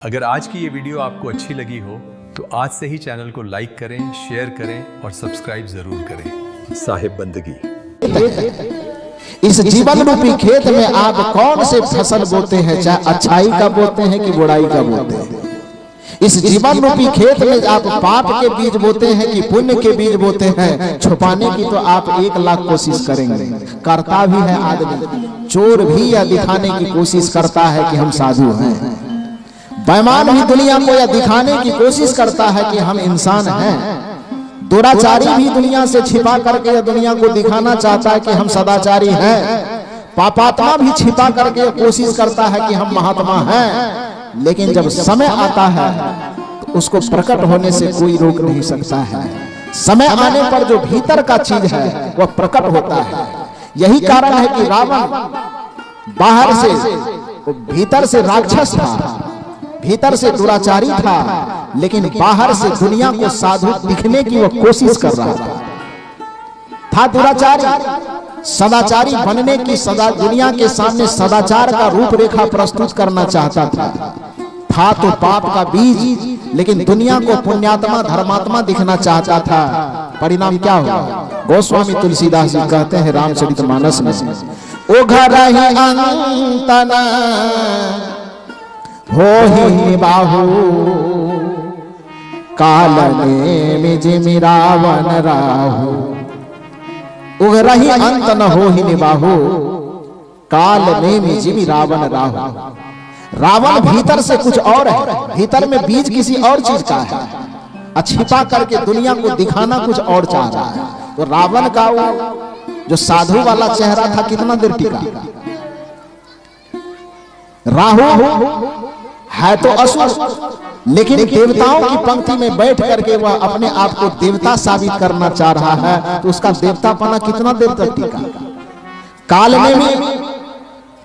अगर आज की ये वीडियो आपको अच्छी लगी हो तो आज से ही चैनल को लाइक करें, शेयर करें और सब्सक्राइब जरूर करें। साहिब बंदगी। इस जीवन रूपी खेत में आप कौन से फसल बोते हैं, चाहे अच्छाई का बोते हैं कि बुराई का बोते हैं। इस जीवन रूपी खेत में आप पाप के बीज बोते हैं कि पुण्य के बीज बोते हैं। छुपाने की तो आप 1 लाख कोशिश करेंगे, करता भी है आदमी। चोर भी यह दिखाने की कोशिश करता है कि हम साधु हैं। बेईमान भी दुनिया को यह दिखाने की कोशिश करता है कि हम इंसान हैं। दुराचारी भी दुनिया से छिपा करके यह दुनिया को दिखाना चाहता है कि हम सदाचारी हैं। पापात्मा भी छिपा करके कोशिश करता है कि हम महात्मा हैं। लेकिन जब समय आता है तो उसको प्रकट होने से कोई रोक नहीं सकता है। समय आने पर जो भीतर का चीज है वह प्रकट होता है। यही कारण है कि रावण बाहर से, भीतर से राक्षस था, भीतर से दुराचारी था, लेकिन बाहर से दुनिया को साधु दिखने की वह कोशिश कर रहा था दुराचारी, सदाचारी बनने की, दुनिया के सामने सदाचार का रूपरेखा प्रस्तुत करना चाहता था तो पाप का बीज, लेकिन दुनिया को पुण्यात्मा धर्मात्मा दिखना चाहता था। परिणाम क्या हुआ? गोस्वामी तुलसीदास जी कहते हैं रामचरितमानस में, ओ घर ही अंतना हो ही बाहु कालने में जिमि रावण राहु। उगरही अंत न हो ही निबाहु काल में जिमि रावण राहु। रावण भीतर से कुछ और है, भीतर में बीज किसी और चीज का है। छिपा करके दुनिया को दिखाना कुछ और चाह रहा है। तो रावण का वो जो साधु वाला चेहरा था कितना देर टिका? राहु है तो असुर, लेकिन देवताओं की पंक्ति में बैठ करके वह अपने आप को देवता साबित करना चाह रहा है। तो उसका देवतापना कितना देर तक टिका? काल में भी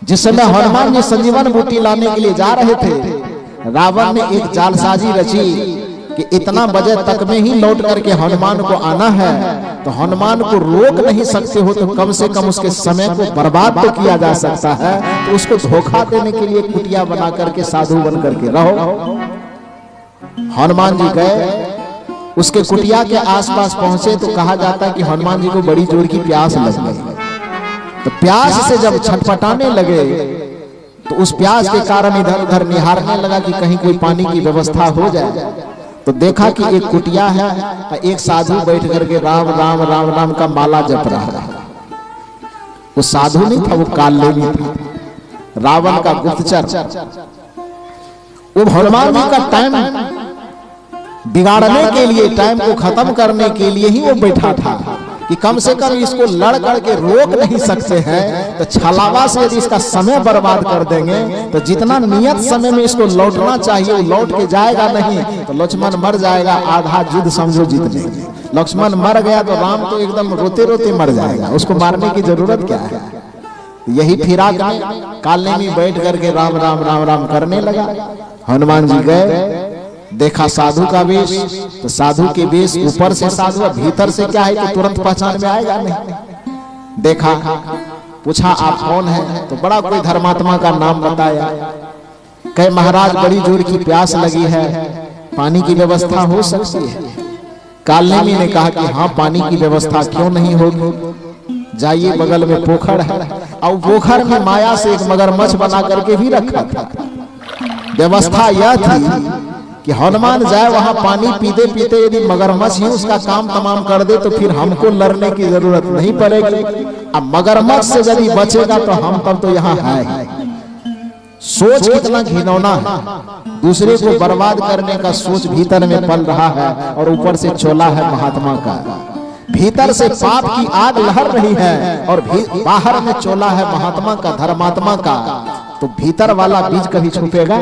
जिस समय हनुमान जी संजीवन बूटी लाने के लिए जा रहे थे, रावण ने एक जालसाजी रची कि इतना बजे तक में ही लौट करके हनुमान को आना है। तो हनुमान को रोक नहीं सकते हो तो कम से कम उसके समय को बर्बाद तो किया जा सकता है। तो उसको धोखा देने के लिए कुटिया बना करके साधु बन करके रहो। हनुमान जी गए, उसके कुटिया के आसपास पहुंचे तो कहा जाता है कि हनुमान जी को बड़ी जोर की प्यास लग गई। तो प्यास से जब छटपटाने लगे तो उस प्यास के कारण इधर उधर निहारने लगा कि कहीं कोई पानी की व्यवस्था हो जाए। तो देखा कि एक कुटिया है, एक साधु बैठ करके राम राम राम राम का माला जप रहा है। वो साधु नहीं था, वो कालनेमी था, रावण का गुप्तचर। वो हनुमान जी का टाइम बिगाड़ने के लिए, टाइम को खत्म करने के लिए ही वो बैठा था कि कम से कम इसको लड़ करके रोक नहीं सकते हैं। तो छलावा से यदि इसका समय बर्बाद कर देंगे तो जितना नियत समय में इसको लौटना चाहिए वो लौट के जाएगा नहीं। तो लक्ष्मण मर जाएगा, आधा युद्ध समझो जीत लेंगे। लक्ष्मण मर गया तो राम तो एकदम रोते रोते मर जाएगा, उसको मारने की जरूरत क्या है? यही फिराक में कालने में बैठ करके राम राम राम राम करने लगा। हनुमान जी गए, देखा साधु का वेश, तो साधु के वेश ऊपर से साधु, भीतर से क्या है तो तुरंत पहचान में आएगा नहीं। देखा, पूछा आप कौन है? तो बड़ा कोई धर्मात्मा का नाम बताया। कहे महाराज बड़ी जोर की प्यास लगी है, पानी की व्यवस्था हो सकती है? कालनेमी ने कहा कि हाँ पानी की व्यवस्था क्यों नहीं होगी, जाइए बगल में पोखर है। और पोखर में माया से एक मगरमच्छ बना करके भी रखा था। व्यवस्था यह थी कि हनुमान जाए वहां पानी पीते पीते यदि मगरमच्छ ही उसका काम तमाम कर दे तो फिर हमको लड़ने की जरूरत नहीं पड़ेगी। अब मगरमच्छ से यदि बचेगा तो हम तब तो यहाँ है। सोच कितना घिनौना है, दूसरे को बर्बाद करने का सोच भीतर में पल रहा है और ऊपर से चोला है महात्मा का। भीतर से पाप की आग लहर रही है और बाहर में चोला है महात्मा का, धर्मात्मा का। तो भीतर वाला बीज कभी छुपेगा?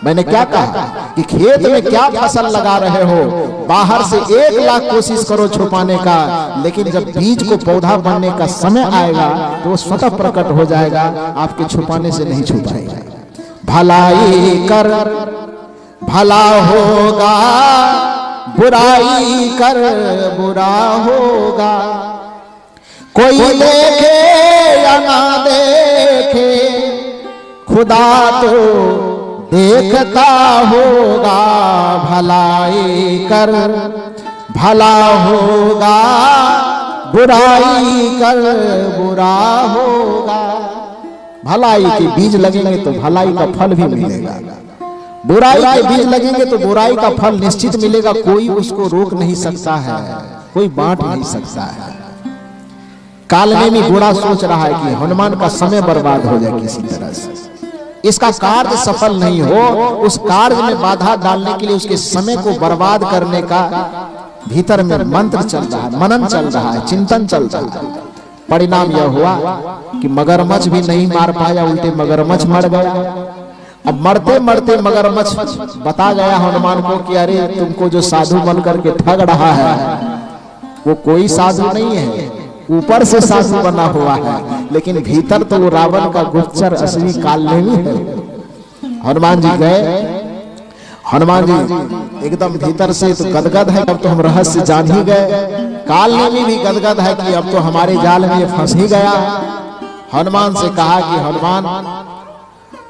मैंने क्या कहा कि खेत में क्या फसल लगा रहे हो, बाहर से 1 लाख कोशिश करो छुपाने का, लेकिन जब बीज को पौधा बनने का समय आएगा तो वो स्वतः प्रकट हो जाएगा, आपके छुपाने से नहीं छुपाएगा। भलाई कर भला होगा, बुराई कर बुरा होगा। कोई देखे या ना देखे खुदा तो देखता होगा भलाई कर, भला होगा बुराई कर बुरा होगा। भलाई के बीज लगेंगे तो भलाई का फल भी मिलेगा, बुराई के बीज लगेंगे तो बुराई का फल निश्चित मिलेगा। कोई उसको रोक नहीं सकता है, कोई बांट नहीं सकता है। कालनेमी बुरा सोच रहा है कि हनुमान का समय बर्बाद हो जाए किसी तरह से, इसका कार्य सफल नहीं हो, उस कार्य में बाधा डालने के लिए उसके समय को बर्बाद करने का भीतर में मंत्र चल रहा है, मनन चल रहा है, चिंतन चल रहा है। परिणाम यह हुआ कि मगरमच्छ भी नहीं मार पाया, उल्टे मगरमच्छ मर गया। अब मरते मरते मगरमच्छ बता गया हनुमान को कि अरे तुमको जो साधु बन करके ठग रहा है वो कोई साधु नहीं है, ऊपर से साधु बना हुआ है, लेकिन भीतर तो वो रावण का गुप्तचर असली कालनेमी है। हनुमान जी गए, हनुमान जी एकदम भीतर से तो गदगद है, अब तो हम रहस्य जान ही गए। कालनेमी भी गदगद है कि अब तो हमारे जाल में फंस ही गया। हनुमान से कहा कि हनुमान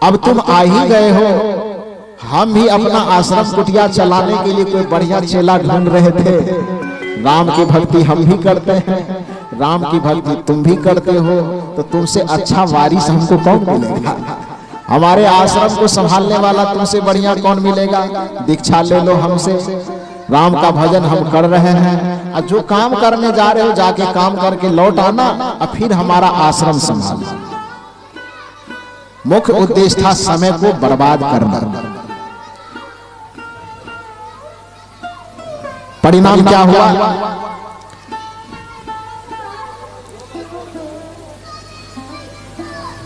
अब तुम आ ही गए हो, हम भी अपना आश्रम कुटिया चलाने के लिए कोई बढ़िया चेला ढूंढ रहे थे। राम की भक्ति हम भी करते हैं, राम की भक्ति तुम भी करते हो, तो तुमसे अच्छा वारिस हमको कौन मिलेगा? हमारे आश्रम को संभालने वाला तुमसे बढ़िया कौन मिलेगा? दीक्षा ले लो हमसे, राम का भजन हम कर रहे हैं, और जो काम करने जा रहे हो जाके काम करके लौट आना, और फिर हमारा आश्रम संभालना। मुख्य उद्देश्य था समय को बर्बाद करना। परिणाम क्या हुआ?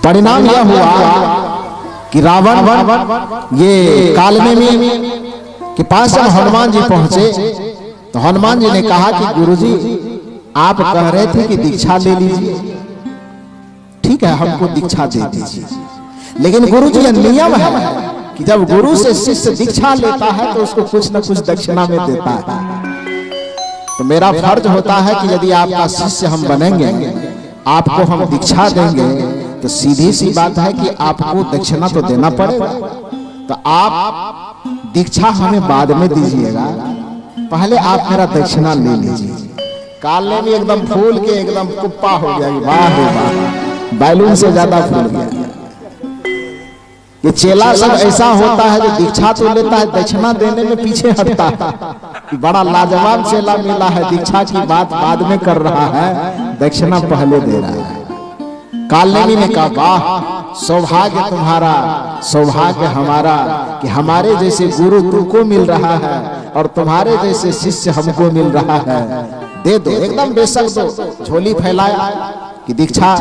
परिणाम यह हुआ कि रावण ये कालनेमी के पास जब हनुमान जी पहुंचे तो हनुमान जी ने कहा कि गुरुजी आप कह रहे थे कि दीक्षा ले लीजिए, ठीक है हमको दीक्षा दे दीजिए, लेकिन गुरुजी यह नियम है कि जब गुरु से शिष्य दीक्षा लेता है तो उसको कुछ न कुछ दक्षिणा में देता है। तो मेरा फर्ज होता है कि यदि आपका शिष्य हम बनेंगे, आपको हम दीक्षा देंगे, तो सीधी सी बात है कि आपको दक्षिणा तो देना पड़ेगा। तो आप दीक्षा हमें बाद में दीजिएगा, पहले आप मेरा दक्षिणा ले लीजिए। कालने में एकदम फूल के एकदम कुप्पा हो गया, वाह रे वाह, बैलून से ज्यादा फूल गया। ये चेला सब ऐसा होता है जो दीक्षा तो लेता है, दक्षिणा देने में पीछे हटता है कि बड़ा लाजवाब चेला मिला है, दीक्षा की बात बाद में कर रहा है, दक्षिणा पहले दे रहा है। कालनेमी ने कहा वाह सौभाग्य तुम्हारा, सौभाग्य हमारा कि हमारे जैसे गुरु तुमको मिल रहा है और तुम्हारे जैसे शिष्य हमको मिल रहा है, दे दो एकदम बेशक दो। झोली फैलाया कि दीक्षा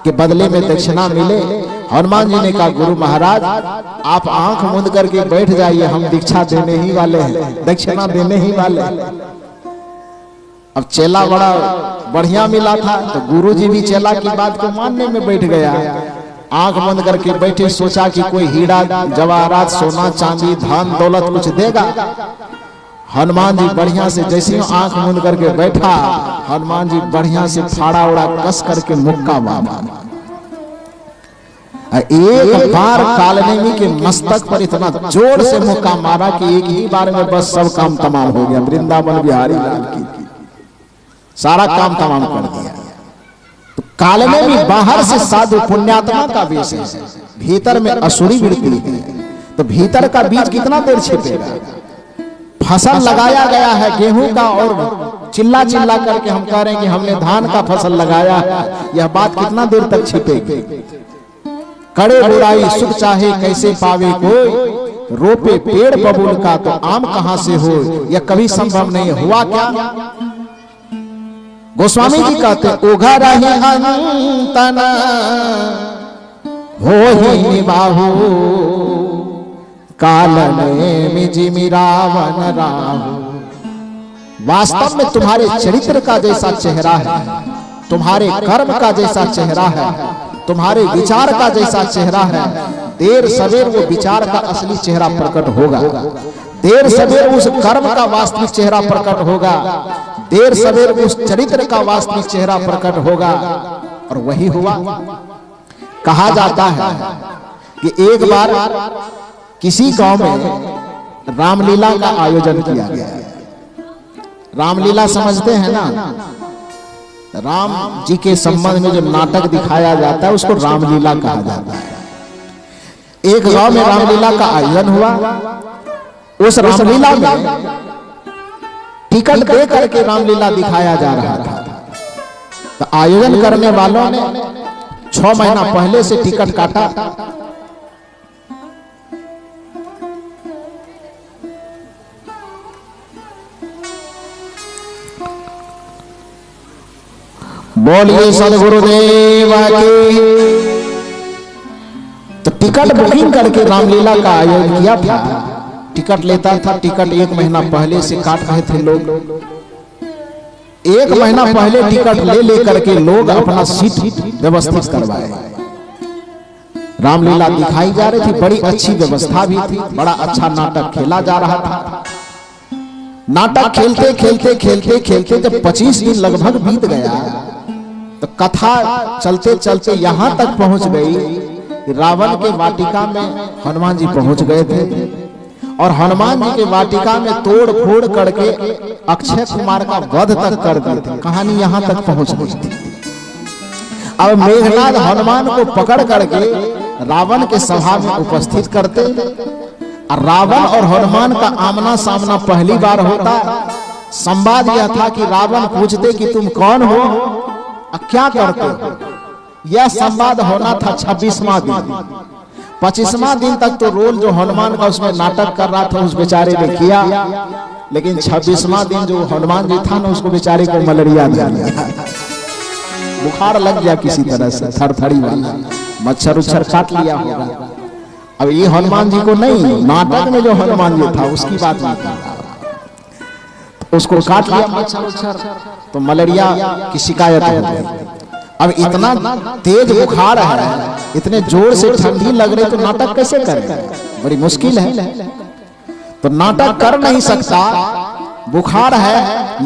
के बदले में दक्षिणा मिले। हनुमान जी ने कहा गुरु महाराज आप आंख मूंद करके बैठ जाइए, हम दीक्षा देने ही वाले हैं, दक्षिणा देने ही वाले हैं। अब चेला बड़ा बढ़िया मिला था तो गुरुजी भी चेला की बात को मानने में बैठ गया। आंख बंद करके बैठे, सोचा कि कोई हीरा जवाहरात सोना चांदी धन दौलत कुछ देगा। हनुमान जी बढ़िया से जैसे आंख बंद करके बैठा, हनुमान जी बढ़िया से फाड़ा उड़ा कस करके मुक्का मारा। एक बार कालनेमी के मस्तक पर इतना जोर से मुक्का मारा कि एक ही बार में बस सब काम तमाम हो गया। वृंदावन बिहारी लाल की सारा काम तमाम कर दिया। तो कालनेमी बाहर से साधु पुण्यात्मा का वेश है, भीतर में असुरी वृत्ति है। तो भीतर का बीज कितना देर छिपेगा? फसल लगाया गया है गेहूं का और चिल्ला चिल्ला करके हम कह रहे हैं कि हमने धान का फसल लगाया है, यह बात कितना देर तक छिपेगी? करे बुराई सुख चाहे कैसे पावे कोई, रोपे पेड़ बबूल का तो आम कहां से हो, यह कभी संभव नहीं हुआ क्या? गोस्वामी जी कहते ओघा रही अंतना हो ही निबाहु, कालनेमी जिमि रावण राहु। वास्तव में तुम्हारे चरित्र का जैसा चेहरा है, तुम्हारे कर्म का जैसा चेहरा है, तुम्हारे विचार का जैसा चेहरा है, देर सवेर वो विचार का असली चेहरा प्रकट होगा, देर सवेर उस कर्म का वास्तविक चेहरा प्रकट होगा, देर सवेर उस चरित्र का वास्तविक चेहरा प्रकट होगा। और वही हुआ। कहा जाता है कि एक बार किसी गांव में रामलीला का आयोजन किया गया। रामलीला समझते हैं ना, राम जी के संबंध में जो नाटक दिखाया जाता है उसको रामलीला कहा जाता है। एक गांव में रामलीला का आयोजन हुआ। उस रामलीला में टिकट दे करके रामलीला दिखाया जा रहा था। तो आयोजन करने वालों ने 6 महीना पहले से टिकट काटा। बोलिए सदगुरुदेव की। तो टिकट बुकिंग करके रामलीला का आयोजन किया था। टिकट लेता था, टिकट 1 महीना पहले से काट रहे थे लोग। 1 महीना पहले टिकट ले लेकर के लोग अपना सीट व्यवस्थित करवाए। रामलीला दिखाई जा रही थी, बड़ी अच्छी व्यवस्था भी थी, बड़ा अच्छा नाटक खेला जा रहा था। नाटक खेलते खेलते खेलते खेलते जब 25 दिन लगभग बीत गया तो कथा चलते चलते यहां तक पहुंच गई कि रावण के वाटिका में हनुमान जी पहुंच गए थे और हनुमान जी के वाटिका में तोड़ फोड़ करके अक्षय कुमार का वध तक कर दिए थे। कहानी यहां तक पहुंच गई थी। अब मेघनाद हनुमान को पकड़ करके रावण के सभा में उपस्थित करते। रावण और हनुमान का आमना सामना पहली बार होता। संवाद यह था कि रावण पूछते कि तुम कौन हो, क्या करते हो। यह संवाद होना था 26वां दिन। 25वां दिन तक तो रोल जो हनुमान का उसमें नाटक कर रहा था उस बेचारे ने किया, लेकिन 26वां दिन जो हनुमान जी था ना उसको बेचारे को मलेरिया धर लिया, बुखार लग गया किसी तरह से, थरथरी वाला, मच्छर उच्छर काट लिया होगा। अब ये हनुमान जी को नहीं, नाटक में जो हनुमान जी था उसकी बात नहीं कर रहा, उसको काट लिया मच्छर उच्छर तो मलेरिया की शिकायत हो गई। अब इतना तेज बुखार है, इतने जोर से ठंडी लग रही तो नाटक कैसे करे, बड़ी मुश्किल है। तो नाटक कर नहीं सकता, बुखार है,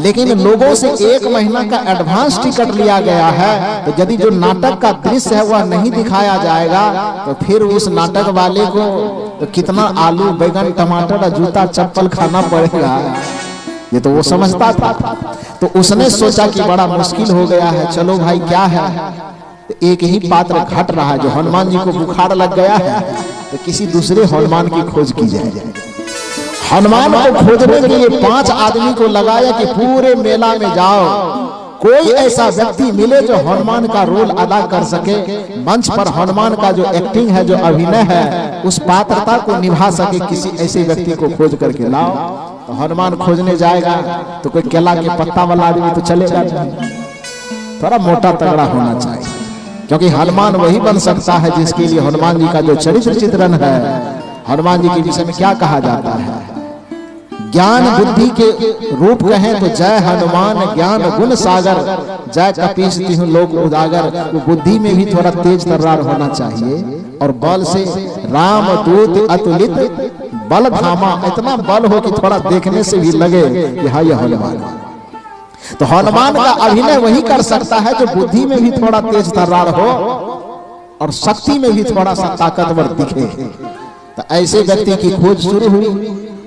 लेकिन लोगों से 1 महीना का एडवांस टिकट लिया गया है। तो यदि जो नाटक का दृश्य है वह नहीं दिखाया जाएगा तो फिर उस नाटक वाले को तो कितना आलू बैगन टमाटर और जूता चप्पल खाना पड़ेगा, ये तो वो समझता था। तो उसने सोचा कि बड़ा मुश्किल हो गया है, चलो भाई क्या है, तो एक ही पात्र घट रहा है, जो हनुमान जी को बुखार लग गया है तो किसी दूसरे हनुमान की खोज की जाए। हनुमान को खोजने के लिए 5 आदमी को लगाया कि पूरे मेला में जाओ, कोई ऐसा व्यक्ति मिले जो हनुमान का रोल अदा कर सके, मंच पर हनुमान का जो एक्टिंग है, जो अभिनय है, उस पात्रता को निभा सके, किसी ऐसे व्यक्ति को खोज करके लाओ। तो हनुमान खोजने जाएगा तो कोई केला के पत्ता वाला आदमी तो चलेगा नहीं, थोड़ा मोटा तगड़ा होना चाहिए, क्योंकि हनुमान वही बन सकता है जिसके लिए हनुमान जी का जो चरित्र चित्रण है, हनुमान जी के विषय में क्या कहा जाता है, ज्ञान बुद्धि के रूप कहें तो जय हनुमान ज्ञान गुण सागर, जय कपीस तिहुँ लोक उजागर। वो बुद्धि में भी थोड़ा तेज तर्रार होना चाहिए और बल से राम दूत अतुलित बल धामा, इतना बल हो कि थोड़ा देखने से भी लगे कि हाँ यह हनुमान। तो हनुमान का अभिनय वही कर सकता है जो बुद्धि में भी थोड़ा तेज तर्रार हो और शक्ति में भी थोड़ा सा ताकतवर दिखे। तो ऐसे व्यक्ति की खोज शुरू हुई,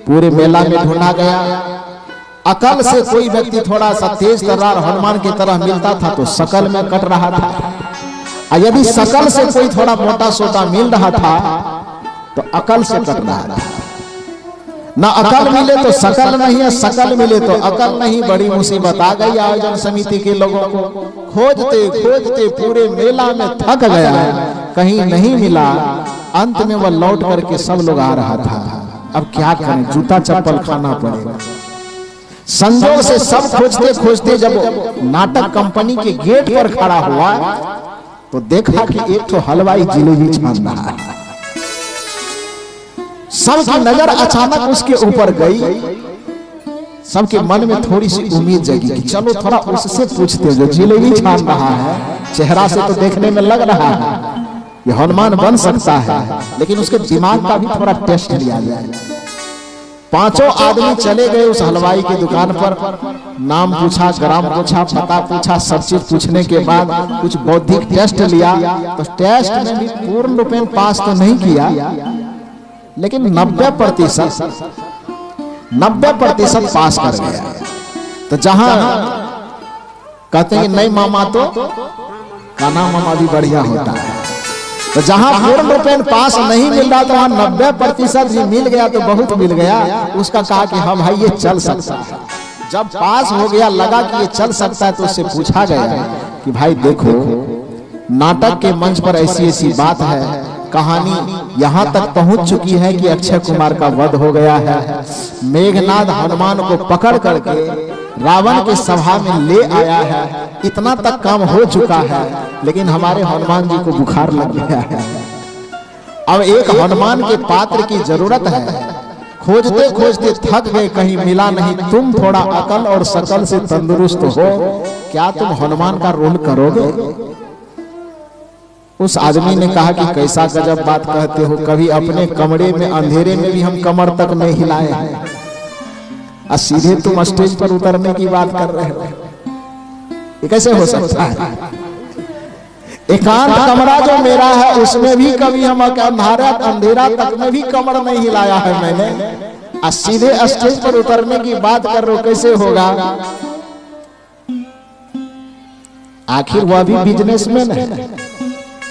पूरे मेला में ढूंढा गया। अकल से कोई व्यक्ति थोड़ा सा तेज तर्रार हनुमान की तरह मिलता था तो शकल में कट रहा था, और यदि शकल से कोई थोड़ा मोटा सोटा मिल रहा था तो अकल से कट रहा था। ना अकल मिले तो शकल नहीं है, शकल मिले तो अकल नहीं, बड़ी मुसीबत आ गई आयोजन समिति के लोगों को। खोजते खोजते पूरे मेला में थक गया, कहीं नहीं मिला। अंत में वह लौट करके सब लोग आ रहा था। अब क्या करें, जूता चप्पल खाना पड़ेगा। संजोग से सब खोजते खोजते जब नाटक कंपनी के गेट पर खड़ा हुआ तो देखा कि एक तो हलवाई जिलेबी छान रहा है। सबकी नजर अचानक उसके ऊपर गई। सबके मन में थोड़ी सी उम्मीद जगी कि चलो थोड़ा उससे पूछते, जो जिलेबी छान रहा है, चेहरा से तो देखने में लग रहा है ये हनुमान बन सकता है, लेकिन उसके दिमाग का भी थोड़ा टेस्ट लिया जाए। 5 आदमी चले गए उस हलवाई की दुकान पर, नाम पूछा, ग्राम पूछा, पता पूछा, सब चीज पूछने के बाद कुछ बौद्धिक टेस्ट लिया। तो टेस्ट में भी पूर्ण रूपेण पास तो नहीं किया, लेकिन 90% पास कर गया। तो जहां कहते हैं कि नहीं मामा तो काना मामा भी बढ़िया होता है, तो जहां पूर्ण रूपेण पास नहीं मिल रहा तो वहां 90% भी मिल गया तो बहुत मिल गया। उसका कहा कि हाँ भाई ये चल सकता है। जब पास हो गया, लगा कि ये चल सकता है, तो उससे पूछा गया कि भाई देखो नाटक के मंच पर ऐसी ऐसी बात है, कहानी यहाँ तक पहुंच चुकी है कि अक्षय कुमार का वध हो गया है, मेघनाद हनुमान को पकड़ करके रावण के सभा में ले आया है, इतना तक काम हो चुका है, लेकिन हमारे हनुमान जी को बुखार लग गया है। अब एक हनुमान के पात्र की जरूरत है। खोजते खोजते थक गए, कहीं मिला नहीं। तुम थोड़ा अकल और शकल से तंदुरुस्त हो, क्या तुम हनुमान का रोल करोगे? उस आदमी ने कहा कि कैसा गजब बात कहते हो, कभी अपने कमरे में अंधेरे में भी हम कमर तक नहीं हिलाए हैं, और सीधे तुम स्टेज पर उतरने की बात कर रहे हो। ये कैसे हो सकता है? एकांत कमरा जो मेरा है उसमें भी कभी हम अंधेरा तक में भी कमर नहीं हिलाया है मैंने, और सीधे स्टेज पर उतरने की बात कर रहे हो, कैसे होगा? आखिर वह भी बिजनेसमैन है,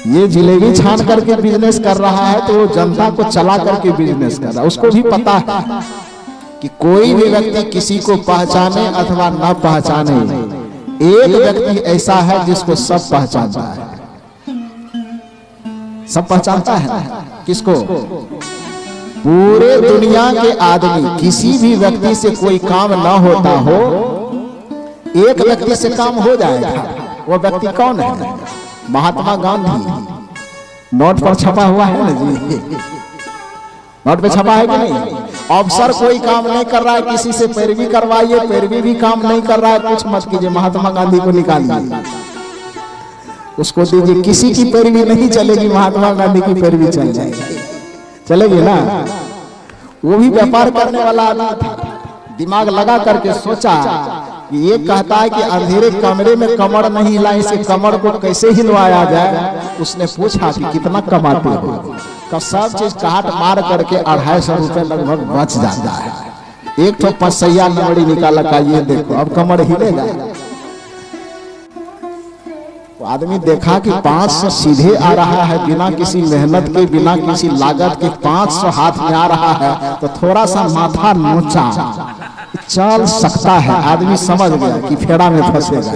ये जिलेबी छान करके बिजनेस कर रहा है, तो वो जनता को चला करके बिजनेस कर रहा है। उसको भी पता है कि कोई भी व्यक्ति किसी को पहचाने अथवा न पहचाने, एक व्यक्ति ऐसा है जिसको सब पहचानता है। सब पहचानता है किसको? पूरे दुनिया के आदमी, किसी भी व्यक्ति से कोई काम ना होता हो, एक व्यक्ति से काम हो जाएगा। वो व्यक्ति कौन है? महात्मा गांधी। नोट पर छपा हुआ है ना जी, नोट पे छपा है कि नहीं? अफसर कोई काम नहीं कर रहा है, किसी से पैरवी करवाइए, पैरवी भी काम नहीं कर रहा है, कुछ मत कीजिए, महात्मा गांधी को निकालिए, उसको दीजिए। किसी की पैरवी नहीं चलेगी, महात्मा गांधी की पैरवी चल जाएगी, चलेगी ना? वो भी व्यापार करने वाला आदमी था, दिमाग लगा करके सोचा कि ये कहता है कि अंधेरे कमरे में कमर नहीं हिला, इसे कमर को कैसे हिलवाया जाए। उसने पूछा कि कितना कमाते हो? का सब चीज काट मार करके 250 रुपए लगभग बच जाता है। एक तो पसैया नवड़ी निकाला का, ये देखो अब कमर हिलेगा। तो आदमी देखा कि 500 सीधे आ रहा है, बिना किसी मेहनत के, बिना किसी लागत के 500 हाथ में आ रहा है, तो थोड़ा सा माथा नोचा, चल सकता है। आदमी समझ गया कि फेड़ा में फंसेगा।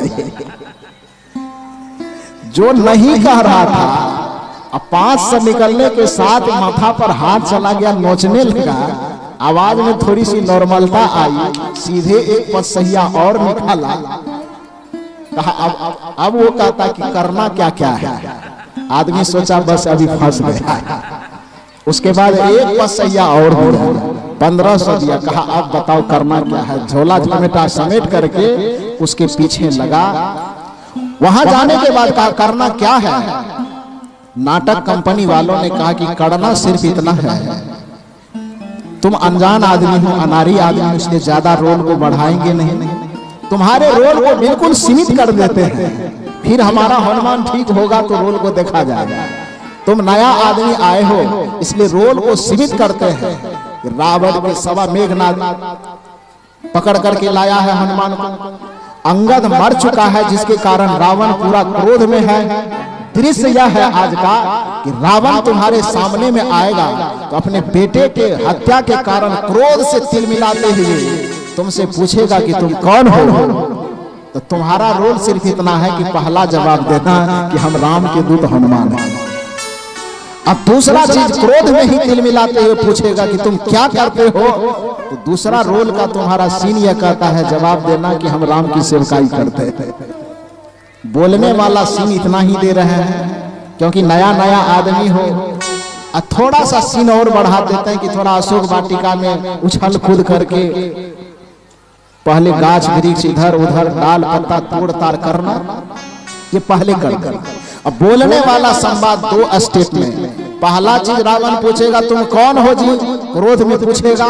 जो नहीं कह रहा था, अब 500 निकलने के साथ माथा पर हाथ चला गया, नोचने लगा। आवाज में थोड़ी सी नॉर्मलता आई, सीधे एक पसैया और निकाला। कहा अब वो कहता कि करना क्या क्या है। आदमी सोचा बस अभी फंस गया। उसके बाद एक पसैया और दिया, 1500 दिया। कहा अब बताओ करना क्या है। झोला झमेटा समेट करके उसके पीछे लगा। वहां जाने के बाद कहा करना क्या है। नाटक कंपनी वालों ने कहा कि करना सिर्फ इतना है, तुम अनजान आदमी हो, अनारी आदमी, इसलिए ज्यादा रोल को बढ़ाएंगे नहीं, तुम्हारे रोल को बिल्कुल सीमित कर देते हैं, फिर हमारा हनुमान ठीक होगा तो रोल को देखा जाएगा। तुम नया आदमी आए हो, इसलिए रोल को सीमित करते हैं। रावण के सभा मेघनाद पकड़ करके लाया है हनुमान को। अंगद मर चुका है, जिसके कारण रावण पूरा क्रोध में है। दृश्य यह है आज का कि रावण तुम्हारे सामने में आएगा तो अपने बेटे के हत्या के कारण क्रोध से तिलमिलाते हुए तुमसे पूछेगा कि तुम कौन हो। तो तुम्हारा रोल सिर्फ इतना है कि पहला जवाब देना कि हम राम के दूत हनुमान हैं। अब दूसरा चीज क्रोध में ही तिलमिलाते हुए पूछेगा कि तुम क्या करते हो। तो दूसरा रोल का तुम्हारा सीन यह कहता है जवाब देना कि हम राम की सेवकाई करते हैं। बोलने वाला सीन इतना ही दे रहे हैं क्योंकि नया नया आदमी हो। थोड़ा सा सीन और बढ़ा देते हैं कि थोड़ा अशोक वाटिका में उछल कूद करके पहले गाछ वृक्ष इधर उधर डाल पत्ता तोड़ ताड़ करना, ये पहले कर। अब बोलने वाला संवाद 2 स्टेप में। पहला चीज रावण पूछेगा तुम कौन हो जी, क्रोध में पूछेगा,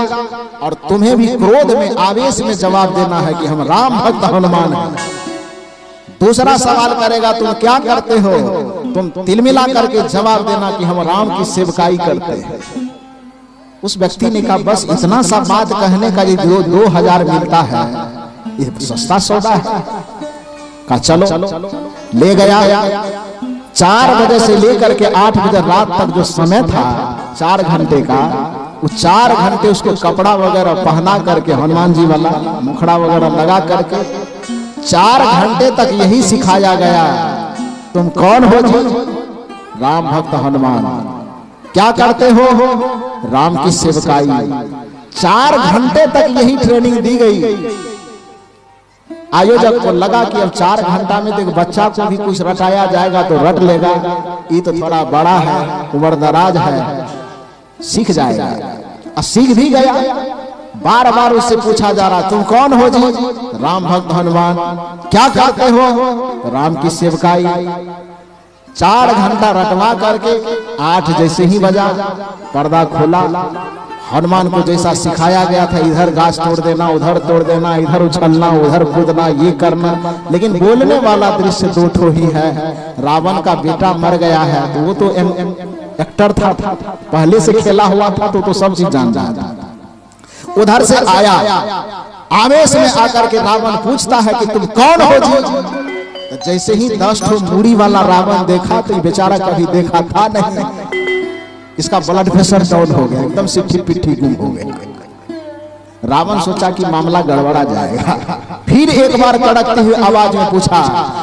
और तुम्हें भी क्रोध में आवेश में जवाब देना है कि हम राम भक्त हनुमान हैं। दूसरा सवाल करेगा तुम क्या करते हो, तुम तिलमिला करके जवाब देना कि हम राम की सेवकाई करते हैं। उस व्यक्ति ने कहा बस इतना सा बात कहने का ये 2000 मिलता है, ये सस्ता सौदा है। कहा चलो, ले गया। 4 बजे से लेकर के 8 बजे रात तक जो समय था 4 घंटे का, वो 4 घंटे उसको कपड़ा वगैरह पहना करके हनुमान जी वाला मुखड़ा वगैरह लगा करके 4 घंटे तक यही सिखाया गया, तुम कौन हो जी? राम भक्त हनुमान। क्या करते हो? राम की सेवकाई। 4 घंटे तक यही ट्रेनिंग दी गई। आयोजक को लगा कि अब 4 घंटा में तो बच्चा को भी कुछ रटाया जाएगा तो रट लेगा, ये तो थोड़ा बड़ा है, उम्र दराज है, सीख जाएगा। और सीख भी गया। बार बार उससे पूछा जा रहा, तुम कौन हो जी? राम भक्त हनुमान। क्या करते हो? राम की सेवकाई। 4 घंटा रटवा करके 8 जैसे ही बजा, पर्दा खोला। हनुमान को जैसा सिखाया गया था, इधर गाछ तोड़ देना, उधर तोड़ देना, इधर उछलना, उधर कूदना, ये करना, लेकिन बोलने वाला दृश्य 2 ठो ही है। रावण का बेटा मर गया है, तो वो तो एक्टर था, पहले से खेला हुआ था, तो सब चीज जान रहा। उधर से आया, आवेश में आकर के रावण पूछता है कि तुम कौन हो जी? तो जैसे ही 10 ठो मूड़ी वाला रावण देखा, तो बेचारा कभी देखा था नहीं, इसका ब्लड प्रेशर डाउन हो गया, एकदम सिट्ठी पिट्ठी गुम हो गए। रावण सोचा कि मामला गड़बड़ा जाएगा। फिर एक बार कड़कती हुई आवाज में पूछा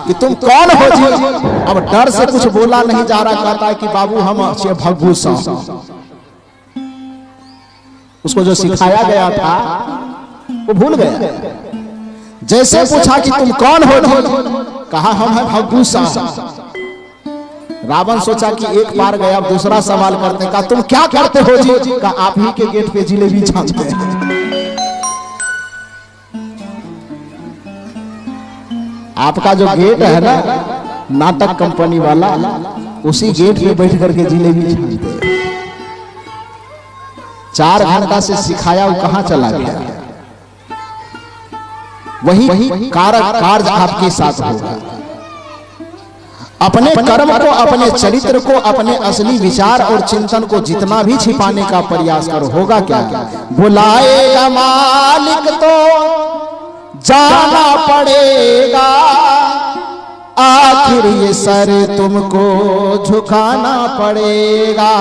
कि तुम कौन हो जी? अब डर से कुछ बोला नहीं जा रहा, कहता है कि बाबू हम भग्गू सा। उसको जो सिखाया गया था वो भूल गया। जैसे पूछा कि तुम कौन हो जी? कहा हम है भग्गू सा। रावण सोचा कि एक बार गया, अब दूसरा सवाल करते। कहा तुम क्या करते हो जी? कहा आप ही के गेट पे जिलेबी छानते हैं। आपका जो गेट है ना, नाटक कंपनी वाला, उसी गेट पे बैठ करके जिलेबी छानते हैं। 4 घंटा से सिखाया, वो कहां चला गया? वही कार्य आपके साथ होगा। अपने कर्म को, अपने चरित्र को, अपने असली विचार और चिंतन को जितना भी छिपाने का प्रयास करो, होगा क्या? बुलाएगा मालिक तो जाना पड़ेगा, आखिर ये सर तुमको झुकाना पड़ेगा।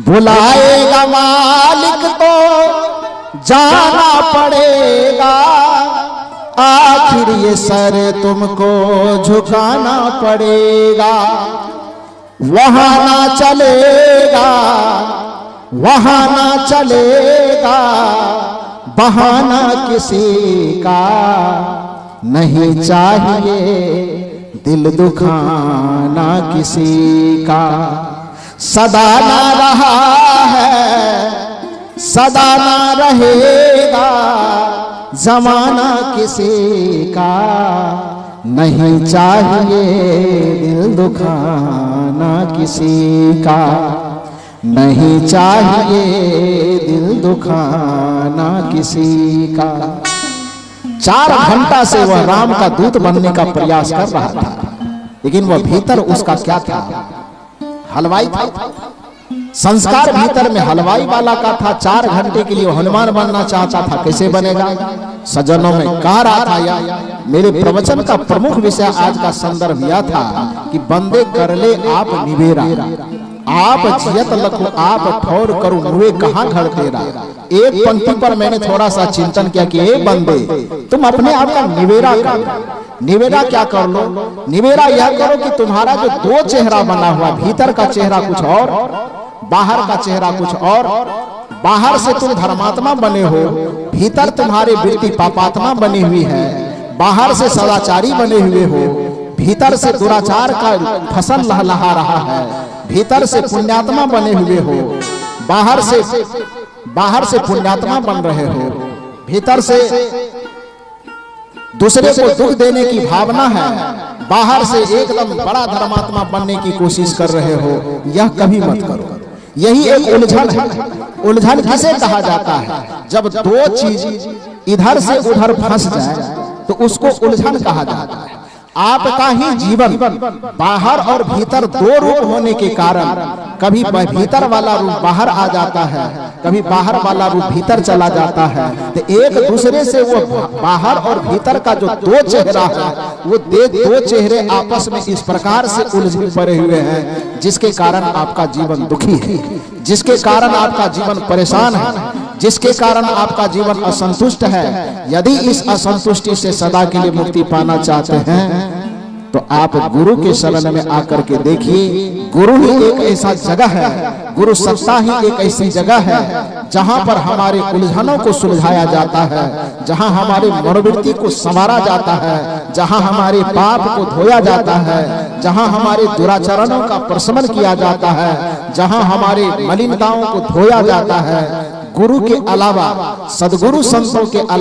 बुलाएगा मालिक तो जाना पड़ेगा, आखिर ये सर तुमको झुकाना पड़ेगा। वहां ना चलेगा, वहां ना चलेगा, बहाना किसी का नहीं चाहिए, दिल दुखाना किसी का। सदा ना रहा है, सदा ना रहेगा, जमाना किसी का नहीं चाहिए, दिल दुखाना किसी का नहीं चाहिए, दिल दुखाना किसी का। 4 घंटा से वह राम का दूत बनने का प्रयास कर रहा था, लेकिन वह भीतर उसका क्या था? हलवाई था। संस्कार भीतर में हलवाई वाला का था। 4 घंटे के लिए वो हनुमान बनना चाहता था, कैसे बनेगा? सज्जनों में कह रहा था, या मेरे प्रवचन का प्रमुख विषय आज का संदर्भ यह था कि बंदे कर ले आप निवेरा, आप जियत लखो आप ठौर करो नुए कहां घर तेरा। एक पंक्ति पर मैंने थोड़ा सा चिंतन किया कि ए बंदे, तुम अपने आप का निवेरा करो। निवेरा क्या कर लो? निवेरा यह करो कि तुम्हारा जो 2 चेहरा बना हुआ, भीतर का चेहरा कुछ और, बाहर का चेहरा कुछ और। बाहर से तुम धर्मात्मा बने हो, भीतर तुम्हारी वृत्ति पापात्मा बनी हुई है। बाहर से सदाचारी बने हुए हो, भीतर से दुराचार का फसल लहलहा रहा है। भीतर से पुण्यात्मा बने हुए हो, बाहर से पुण्यात्मा बन रहे हो, भीतर से दूसरे को दुख देने की भावना है, बाहर से एकदम बड़ा धर्मात्मा बनने की कोशिश कर रहे हो। यह कभी मत करो। यही एक उलझन है। उलझन किसे कहा जाता है? जब 2 चीज इधर से उधर फंस जाए तो उसको उलझन कहा जाता है। आपका ही जीवन बाहर और भीतर दो रूप होने के कारण कभी भीतर वाला रूप बाहर आ जाता है, कभी बाहर वाला रूप भीतर चला जाता है। तो एक दूसरे से वो बाहर और भीतर का जो दो चेहरा है, वो दो चेहरे आपस में इस प्रकार से उलझे पड़े हुए हैं, जिसके कारण आपका जीवन दुखी है, जिसके कारण आपका जीवन परेशान है, जिसके कारण आपका जीवन असंतुष्ट है। यदि इस असंतुष्टि से सदा के लिए मुक्ति पाना चाहते हैं तो आप गुरु के शरण में आकर के देखिए। गुरु ही एक ऐसा जगह है, गुरु सत्ता ही एक ऐसी जगह है जहां पर हमारे उलझनों को सुलझाया जाता है, जहां हमारे मनोवृत्ति को संवारा जाता है, जहां हमारे पाप को धोया जाता है, जहां हमारे दुराचरणों का प्रशमन किया जाता है, जहां हमारे मलिनताओं को धोया जाता है। गुरु के अलावा, सदगुरु संतों के अलावा